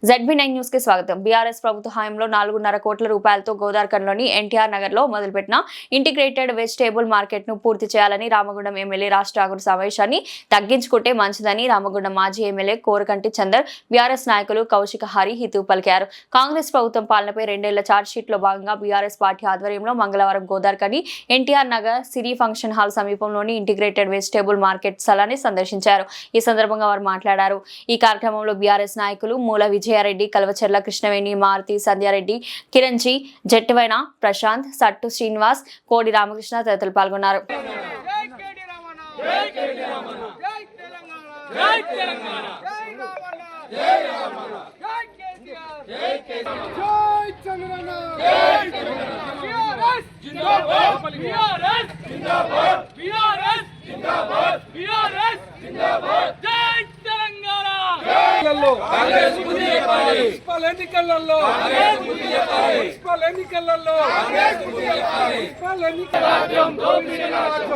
ZB9 news కి స్వాగతం. BRS ప్రభుత్వ హయాంలో 4.5 కోట్ల రూపాయలతో గోదార్కన్లోని ఎన్టీఆర్ నగర్ లో మొదలుపెట్టిన ఇంటిగ్రేటెడ్ వెజిటేబుల్ మార్కెట్ ను పూర్తి చేయాలని రామగుండం ఎమ్మెల్యే రాజ్ ఠాకూర్ సమావేశాన్ని తగ్గించుకుంటే మంచిదని రామగుండం మాజీ ఎమ్మెల్యే కోరకంటి చందర్ బీఆర్ఎస్ నాయకులు కౌశిక హరి హితవు పలికారు. కాంగ్రెస్ ప్రభుత్వం పాలనపై 2 ఏళ్ల చార్జ్ షీట్ లో భాగంగా బీఆర్ఎస్ పార్టీ ఆధ్వర్యంలో మంగళవారం గోదార్కని ఎన్టీఆర్ నగర్ సిరి ఫంక్షన్ హాల్ సమీపంలోని ఇంటిగ్రేటెడ్ వెజిటేబుల్ మార్కెట్ స్థలాన్ని సందర్శించారు. ఈ సందర్భంగా వారు మాట్లాడారు. ఈ కార్యక్రమంలో బీఆర్ఎస్ నాయకులు మూల విజయారెడ్డి, కల్వచర్ల కృష్ణవేణి, మారుతి, సంధ్యారెడ్డి, కిరణ్జీ, జట్టివైన ప్రశాంత్, సట్టు శ్రీనివాస్, కోడి రామకృష్ణ తదితరులు పాల్గొన్నారు.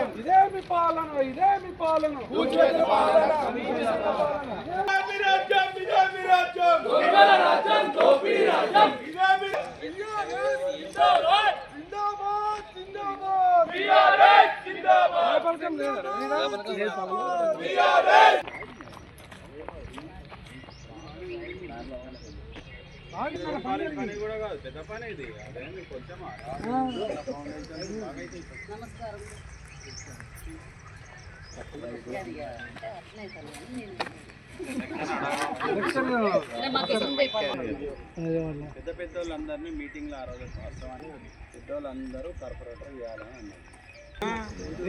ఇదేమి పాలన పెద్ద పని ఇది కొంచెం పెద్ద పెద్దోళ్ళందరినీ మీటింగ్ లో ఆ రోజు వాస్తవాన్ని పెద్దోళ్ళందరూ కార్పొరేటర్ ఇవ్వాలని అన్నారు.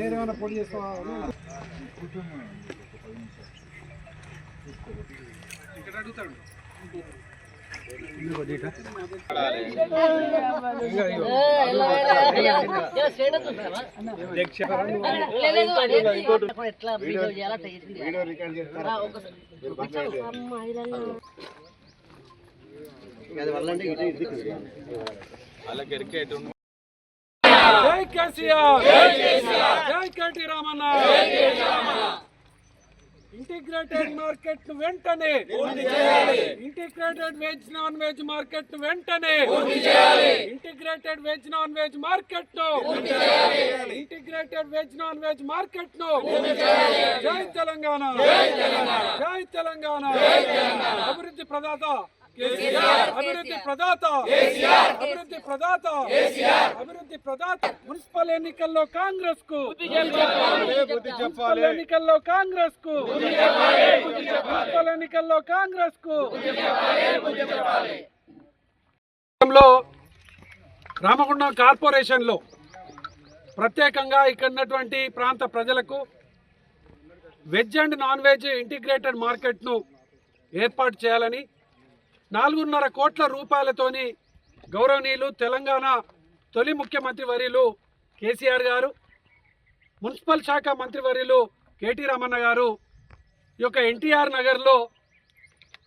ఏమైనా పొడి ఇక్కడ అడుగుతాడు జై కేసీఆర్, జై కేటీ రామన్న. ఇంటిగ్రేటెడ్ మార్కెట్ ను వెంటనే, integrated veg non veg market ను వెంటనే, integrated veg non veg market ను, integrated veg non veg market ను. జై తెలంగాణ, జై తెలంగాణ. అభివృద్ధి ప్రదాత అభివృద్ధి ప్రదాత, అభివృద్ధి ప్రదాత, అభివృద్ధి ప్రదాత. మున్సిపల్ ఎన్నికల్లో కాంగ్రెస్ కు, మున్సిపల్ ఎన్నికల్లో కాంగ్రెస్ కు, మున్సిపల్ ఎన్నికల్లో కాంగ్రెస్ కు. రామగుండం కార్పొరేషన్ లో ప్రత్యేకంగా ఇక్కడ ఉన్నటువంటి ప్రాంత ప్రజలకు veg and non veg integrated market ను ఏర్పాటు చేయాలని 4.5 కోట్ల రూపాయలతోని గౌరవనీయులు తెలంగాణ తొలి ముఖ్యమంత్రి వర్యులు కేసీఆర్ గారు, మున్సిపల్ శాఖ మంత్రి వర్యులు కేటీ రామన్న గారు ఈ యొక్క ఎన్టీఆర్ నగర్లో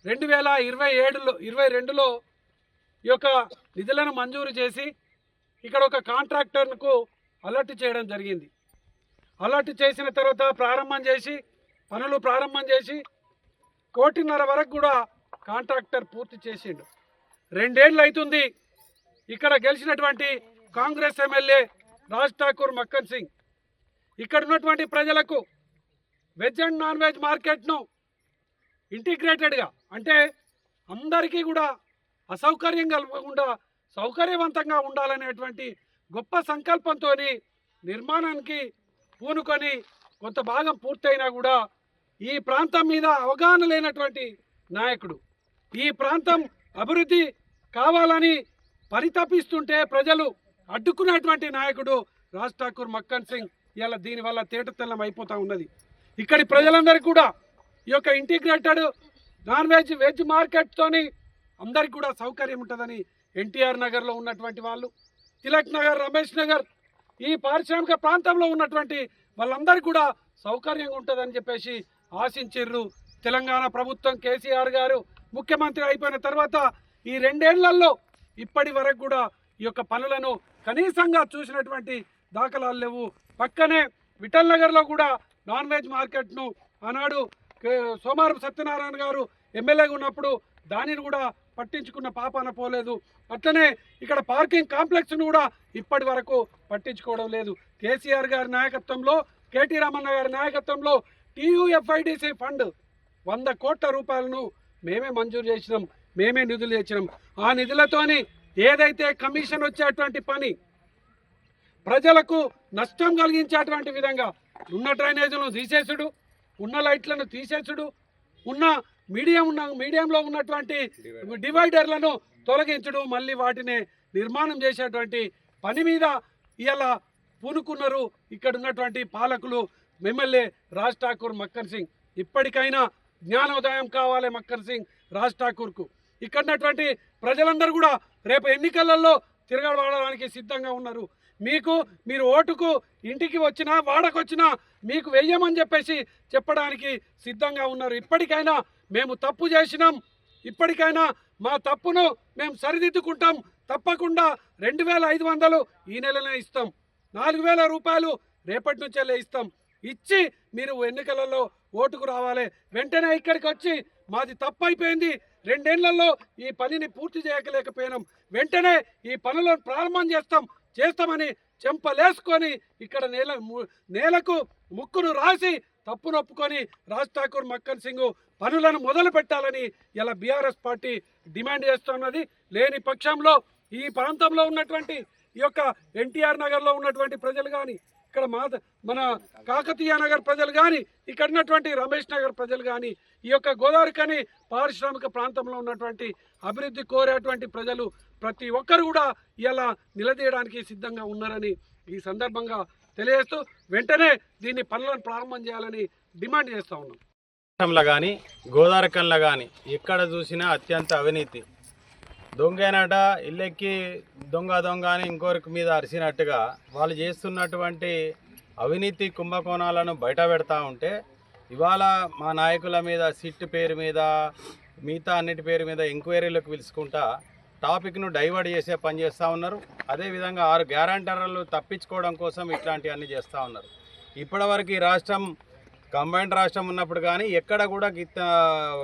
2022లో ఈ యొక్క నిధులను మంజూరు చేసి ఇక్కడ ఒక కాంట్రాక్టర్కు అలర్ట్ చేయడం జరిగింది. అలర్ట్ చేసిన తర్వాత పనులు ప్రారంభం చేసి 1.5 కోట్ల వరకు కూడా కాంట్రాక్టర్ పూర్తి చేసిండు. 2 ఏళ్ళు అవుతుంది. ఇక్కడ గెలిచినటువంటి కాంగ్రెస్ ఎమ్మెల్యే రాజ్ ఠాకూర్ మక్కన్ సింగ్ ఇక్కడ ఉన్నటువంటి ప్రజలకు వెజ్ అండ్ నాన్ వెజ్ మార్కెట్ను ఇంటిగ్రేటెడ్గా, అంటే అందరికీ కూడా అసౌకర్యం కలగకుండా సౌకర్యవంతంగా ఉండాలనేటువంటి గొప్ప సంకల్పంతో నిర్మాణానికి పూనుకొని కొంత భాగం పూర్తయినా కూడా ఈ ప్రాంతం మీద అవగాహన లేనటువంటి నాయకుడు, ఈ ప్రాంతం అభివృద్ధి కావాలని పరితపిస్తుంటే ప్రజలు అడ్డుకున్నటువంటి నాయకుడు రాజ్ ఠాకూర్ మక్కన్ సింగ్ ఇలా దీనివల్ల తేటతెల్లం అయిపోతూ ఉన్నది. ఇక్కడి ప్రజలందరికీ కూడా ఈ యొక్క ఇంటిగ్రేటెడ్ నాన్ వెజ్ మార్కెట్తోని అందరికీ కూడా సౌకర్యం ఉంటుందని ఎన్టీఆర్ నగర్లో ఉన్నటువంటి వాళ్ళు, తిలక్ నగర్, రమేష్ నగర్, ఈ పారిశ్రామిక ప్రాంతంలో ఉన్నటువంటి వాళ్ళందరికీ కూడా సౌకర్యంగా ఉంటుందని చెప్పేసి ఆశించిర్రు. తెలంగాణ ప్రభుత్వం కేసీఆర్ గారు ముఖ్యమంత్రి అయిపోయిన తర్వాత ఈ 2 ఏళ్లలో ఇప్పటి వరకు కూడా ఈ యొక్క పనులను కనీసంగా చూసినటువంటి దాఖలాలు లేవు. పక్కనే విఠల్ నగర్లో కూడా నాన్ వెజ్ మార్కెట్ను ఆనాడు సోమారు సత్యనారాయణ గారు ఎమ్మెల్యేగా ఉన్నప్పుడు దానిని కూడా పట్టించుకున్న పాపాన పోలేదు. అట్లనే ఇక్కడ పార్కింగ్ కాంప్లెక్స్ను కూడా ఇప్పటి వరకు పట్టించుకోవడం లేదు. కేసీఆర్ గారి నాయకత్వంలో, కేటీ రామన్న గారి నాయకత్వంలో TUFIDC ఫండ్ 100 కోట్ల రూపాయలను మేమే మంజూరు చేసినాం, మేమే నిధులు తెచ్చినాం. ఆ నిధులతోని ఏదైతే కమిషన్ వచ్చేటువంటి పని ప్రజలకు నష్టం కలిగించేటువంటి విధంగా ఉన్న డ్రైనేజీలను తీసేసుడు, ఉన్న లైట్లను తీసేసుడు, ఉన్న మీడియంలో ఉన్నటువంటి డివైడర్లను తొలగించడం, మళ్ళీ వాటిని నిర్మాణం చేసేటువంటి పని మీద ఇలా పూనుకున్నారు ఇక్కడ ఉన్నటువంటి పాలకులు. ఎమ్మెల్యే రాజ్ ఠాకూర్ మక్కన్ సింగ్ ఇప్పటికైనా జ్ఞానోదయం కావాలి మక్కన్ సింగ్ రాజ్ ఠాకూర్కు. ఇక్కడ ఉన్నటువంటి ప్రజలందరూ కూడా రేపు ఎన్నికలలో తిరగబడడానికి సిద్ధంగా ఉన్నారు. మీరు ఓటుకు ఇంటికి వచ్చినా వాడకొచ్చినా మీకు వెయ్యమని చెప్పేసి చెప్పడానికి సిద్ధంగా ఉన్నారు. ఇప్పటికైనా మేము తప్పు చేసినాం, ఇప్పటికైనా మా తప్పును మేము సరిదిద్దుకుంటాం. తప్పకుండా 2500 ఈ నెలనే ఇస్తాం, 4000 రూపాయలు రేపటి నుంచే ఇస్తాం. ఇచ్చి మీరు ఎన్నికలలో ఓటుకు రావాలి. వెంటనే ఇక్కడికి వచ్చి మాది తప్పు అయిపోయింది, 2 ఏళ్లలో ఈ పనిని పూర్తి చేయలేకపోయినాం, వెంటనే ఈ పనులను ప్రారంభం చేస్తామని చెంపలేసుకొని ఇక్కడ నేలకు ముక్కును రాసి తప్పును ఒప్పుకొని రాజ్ ఠాకూర్ మక్కన్ సింగ్ పనులను మొదలు పెట్టాలని ఇలా బీఆర్ఎస్ పార్టీ డిమాండ్ చేస్తున్నది. లేని పక్షంలో ఈ ప్రాంతంలో ఉన్నటువంటి ఈ యొక్క ఎన్టీఆర్ నగర్లో ఉన్నటువంటి ప్రజలు కానీ, ఇక్కడ మన కాకతీయ నగర్ ప్రజలు కానీ, ఇక్కడ ఉన్నటువంటి రమేష్ నగర్ ప్రజలు కానీ, ఈ యొక్క గోదావరికని పారిశ్రామిక ప్రాంతంలో ఉన్నటువంటి అభివృద్ధి కోరేటువంటి ప్రజలు ప్రతి ఒక్కరు కూడా ఇలా నిలదీయడానికి సిద్ధంగా ఉన్నారని ఈ సందర్భంగా తెలియజేస్తూ వెంటనే దీన్ని పనులను ప్రారంభం చేయాలని డిమాండ్ చేస్తూ ఉన్నాం. రాష్ట్రంలో కానీ గోదావరికంలో కానీ ఎక్కడ చూసినా అత్యంత అవినీతి. దొంగేనట ఇల్లెక్కి దొంగ అని ఇంకొకరి మీద అరిసినట్టుగా వాళ్ళు చేస్తున్నటువంటి అవినీతి కుంభకోణాలను బయట పెడతా ఉంటే, ఇవాళ మా నాయకుల మీద సిట్ పేరు మీద మిగతా అన్నిటి పేరు మీద ఎంక్వైరీలకు పిలుచుకుంటా టాపిక్ను డైవర్ట్ చేసే పని చేస్తూ ఉన్నారు. అదేవిధంగా 6 గ్యారంటర్లు తప్పించుకోవడం కోసం ఇట్లాంటివన్నీ చేస్తూ ఉన్నారు. ఇప్పటివరకు ఈ రాష్ట్రం కంబైన్డ్ రాష్ట్రం ఉన్నప్పుడు కానీ ఎక్కడ కూడా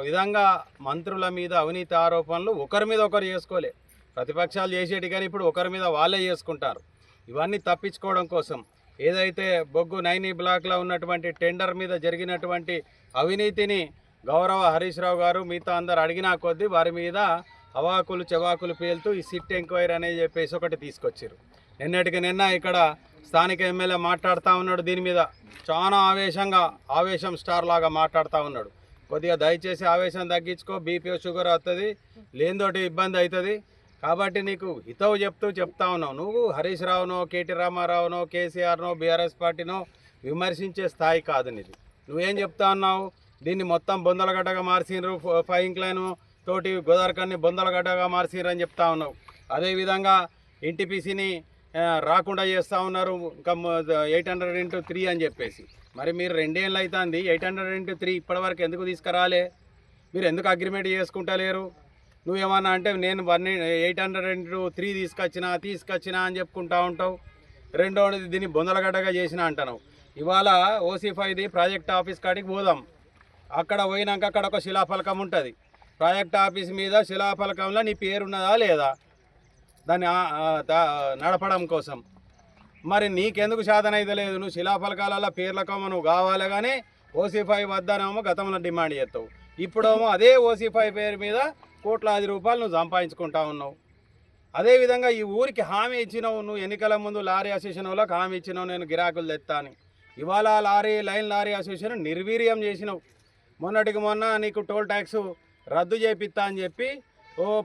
విధంగా మంత్రుల మీద అవినీతి ఆరోపణలు ఒకరి మీద ఒకరు చేసుకోలే. ప్రతిపక్షాలు చేసేటి కానీ ఇప్పుడు ఒకరి మీద వాళ్ళే చేసుకుంటారు. ఇవన్నీ తప్పించుకోవడం కోసం ఏదైతే బొగ్గు 9 బ్లాక్లో ఉన్నటువంటి టెండర్ మీద జరిగినటువంటి అవినీతిని గౌరవ హరీష్ రావు గారు మిగతా అందరు అడిగినా కొద్దీ వారి మీద అవాకులు చెవాకులు పేలుతూ ఈ సిట్ ఎంక్వైరీ అనేది చెప్పేసి ఒకటి తీసుకొచ్చారు. నిన్న ఇక్కడ స్థానిక ఎమ్మెల్యే మాట్లాడుతూ ఉన్నాడు. దీని మీద చాలా ఆవేశం స్టార్ లాగా మాట్లాడుతూ ఉన్నాడు. కొద్దిగా దయచేసి ఆవేశం తగ్గించుకో, బీపీ షుగర్ వస్తుంది, లేనితోటి ఇబ్బంది అవుతుంది. కాబట్టి నీకు హితవు చెప్తా ఉన్నావు. నువ్వు హరీష్ రావునో, కేటీ రామారావునో, కేసీఆర్నో, బీఆర్ఎస్ పార్టీనో విమర్శించే స్థాయి కాదు నీది. నువ్వేం చెప్తా ఉన్నావు? దీన్ని మొత్తం బొందలగడ్డగా మార్చినరు, 5 ఇంక్లైన్ తోటి గోదావరికన్ని బొందలగడ్డగా మార్చినరు అని చెప్తా ఉన్నావు. అదేవిధంగా ఎన్టీపీసీని రాకుండా చేస్తూ ఉన్నారు, ఇంకా 800x3 అని చెప్పేసి. మరి మీరు 2 ఏళ్ళు అవుతుంది, 800x3 ఇప్పటివరకు ఎందుకు తీసుకురాలే? మీరు ఎందుకు అగ్రిమెంట్ చేసుకుంటలేరు? నువ్వేమన్నా అంటే నేను 800x3 తీసుకొచ్చినా అని చెప్పుకుంటా ఉంటావు. రెండోది దీన్ని బొందలగడ్డగా చేసిన అంటున్నావు. ఇవాళ OC5ది ప్రాజెక్ట్ ఆఫీస్ కాడికి పోదాం. అక్కడ పోయినాక అక్కడ ఒక శిలాఫలకం ఉంటుంది. ప్రాజెక్ట్ ఆఫీస్ మీద శిలాఫలకంలో నీ పేరున్నదా లేదా దాన్ని నడపడం కోసం? మరి నీకెందుకు సాధన అయితే లేదు? నువ్వు శిలాఫలకాల పేర్లకమ్మ నువ్వు కావాలి, కానీ OC5 వద్దనేమో గతంలో డిమాండ్ చేస్తావు. ఇప్పుడేమో అదే OC5 పేరు మీద కోట్లాది రూపాయలు నువ్వు సంపాదించుకుంటా ఉన్నావు. అదేవిధంగా ఈ ఊరికి హామీ ఇచ్చినావు. నువ్వు ఎన్నికల ముందు లారీ అసోసియేషన్ వాళ్ళకి హామీ ఇచ్చినావు, నేను గిరాకులు తెస్తా అని. ఇవాళ లైన్ లారీ అసోసియేషన్ నిర్వీర్యం చేసినావు. మొన్నటికి మొన్న నీకు టోల్ ట్యాక్స్ రద్దు చేపిస్తా అని చెప్పి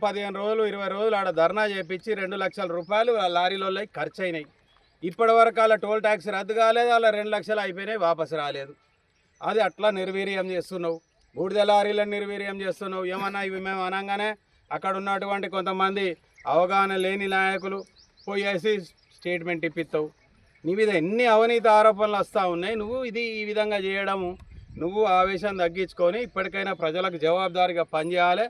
15 రోజులు 20 రోజులు ఆడ ధర్నా చేపించి 2 లక్షల రూపాయలు ఆ లారీలలో ఖర్చు అయినాయి. ఇప్పటి వరకు అలా టోల్ ట్యాక్స్ రద్దు కాలేదు, అలా 2 లక్షలు అయిపోయినాయి, వాపసు రాలేదు. అది అట్లా నిర్వీర్యం చేస్తున్నావు. బూడిద లారీలను నిర్వీర్యం చేస్తున్నావు. ఏమన్నా ఇవి మేము అనగానే అక్కడ ఉన్నటువంటి కొంతమంది అవగాహన లేని నాయకులు పోయేసి స్టేట్మెంట్ ఇప్పిస్తావు. నీ మీద ఎన్ని అవినీతి ఆరోపణలు వస్తూ ఉన్నాయి. నువ్వు ఈ విధంగా చేయడము, నువ్వు ఆవేశం తగ్గించుకొని ఇప్పటికైనా ప్రజలకు జవాబుదారీగా పనిచేయాలి.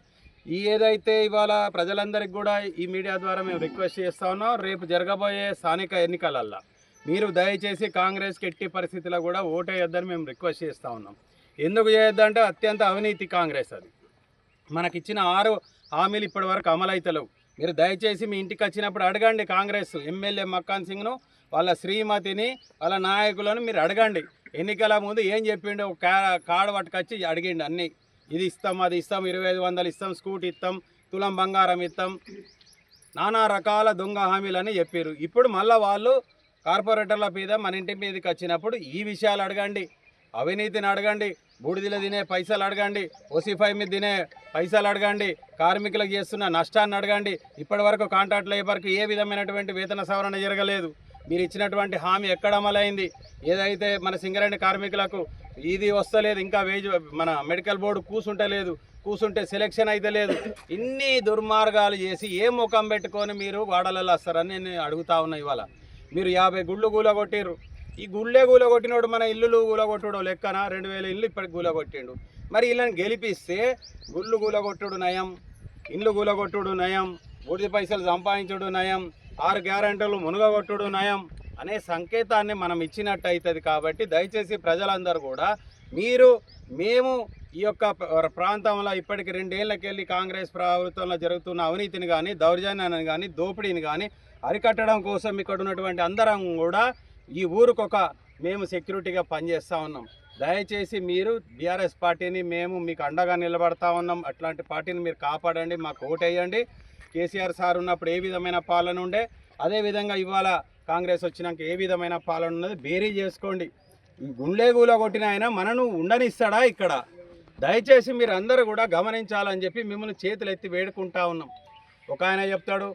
ఏదైతే ఇవాళ ప్రజలందరికీ కూడా ఈ మీడియా ద్వారా మేము రిక్వెస్ట్ చేస్తూ ఉన్నాం, రేపు జరగబోయే స్థానిక ఎన్నికలల్లో మీరు దయచేసి కాంగ్రెస్కి ఎట్టి పరిస్థితుల్లో కూడా ఓటేయొద్దని మేము రిక్వెస్ట్ చేస్తూ ఉన్నాం. ఎందుకు చేయొద్దంటే అత్యంత అవినీతి కాంగ్రెస్ అది. మనకిచ్చిన 6 హామీలు ఇప్పటి వరకు అమలైతలేవు. మీరు దయచేసి మీ ఇంటికి వచ్చినప్పుడు అడగండి కాంగ్రెస్ ఎమ్మెల్యే మక్కాన్ సింగ్ను, వాళ్ళ శ్రీమతిని, వాళ్ళ నాయకులను మీరు అడగండి. ఎన్నికల ముందు ఏం చెప్పిండు, కార్డు పట్టుకొచ్చి అడిగిండు అన్నీ. ఇది ఇస్తాం, అది ఇస్తాం, 2500 ఇస్తాం, స్కూటీ ఇస్తాం, తులం బంగారం ఇస్తాం, నానా రకాల దొంగ హామీలని చెప్పారు. ఇప్పుడు మళ్ళీ వాళ్ళు కార్పొరేటర్ల మీద మన ఇంటి మీదకి వచ్చినప్పుడు ఈ విషయాలు అడగండి, అవినీతిని అడగండి, బూడిదలు తినే పైసలు అడగండి, ఓసీఫై మీద తినే పైసలు అడగండి, కార్మికులకు చేస్తున్న నష్టాన్ని అడగండి. ఇప్పటి వరకు కాంట్రాక్ట్ లేబర్కి ఏ విధమైనటువంటి వేతన సవరణ జరగలేదు. మీరు ఇచ్చినటువంటి హామీ ఎక్కడ అమలైంది? ఏదైతే మన సింగరేణి కార్మికులకు ఇది వస్తలేదు, ఇంకా మన మెడికల్ బోర్డు కూసుంటే సెలెక్షన్ అయితే లేదు. ఇన్ని దుర్మార్గాలు చేసి ఏ ముఖం పెట్టుకొని మీరు వాడలలో వస్తారని నేను అడుగుతా ఉన్నా. ఇవాళ మీరు 50 గుళ్ళు కూలగొట్టిర్రు. ఈ గుళ్ళే కూలగొట్టినోడు మన ఇల్లులు కూలగొట్టుడు లెక్కన 2000 ఇల్లు ఇప్పటికి కూలగొట్టిండు. మరి వీళ్ళని గెలిపిస్తే గుళ్ళు కూలగొట్టుడు నయం, ఇల్లు కూలగొట్టుడు నయం, బూడిద పైసలు సంపాదించుడు నయం, 6 గ్యారెంటీలు మునుగగొట్టుడు నయం అనే సంకేతాన్ని మనం ఇచ్చినట్టు అవుతుంది. కాబట్టి దయచేసి ప్రజలందరూ కూడా మేము ఈ యొక్క ప్రాంతంలో ఇప్పటికి 2 ఏళ్ళకెళ్ళి కాంగ్రెస్ ప్రభుత్వంలో జరుగుతున్న అవినీతిని కానీ, దౌర్జన్యాన్ని కానీ, దోపిడీని కానీ అరికట్టడం కోసం ఇక్కడ ఉన్నటువంటి అందరం కూడా ఈ ఊరికొక మేము సెక్యూరిటీగా పనిచేస్తూ ఉన్నాం. దయచేసి మీరు బీఆర్ఎస్ పార్టీని మేము మీకు అండగా నిలబడతా ఉన్నాం. అట్లాంటి పార్టీని మీరు కాపాడండి, మాకు ఓటేయండి. కేసీఆర్ సార్ ఉన్నప్పుడు ఏ విధమైన పాలన ఉండే, అదేవిధంగా ఇవాళ కాంగ్రెస్ వచ్చినాక ఏ విధమైన పాలన ఉన్నది బేరీ చేసుకోండి. ఈ గుండె గూల కొట్టిన ఆయన మనను ఉండనిస్తాడా ఇక్కడ? దయచేసి మీరు అందరూ కూడా గమనించాలని చెప్పి మిమ్మల్ని చేతులు ఎత్తి వేడుకుంటా ఉన్నాం. ఒక ఆయన చెప్తాడు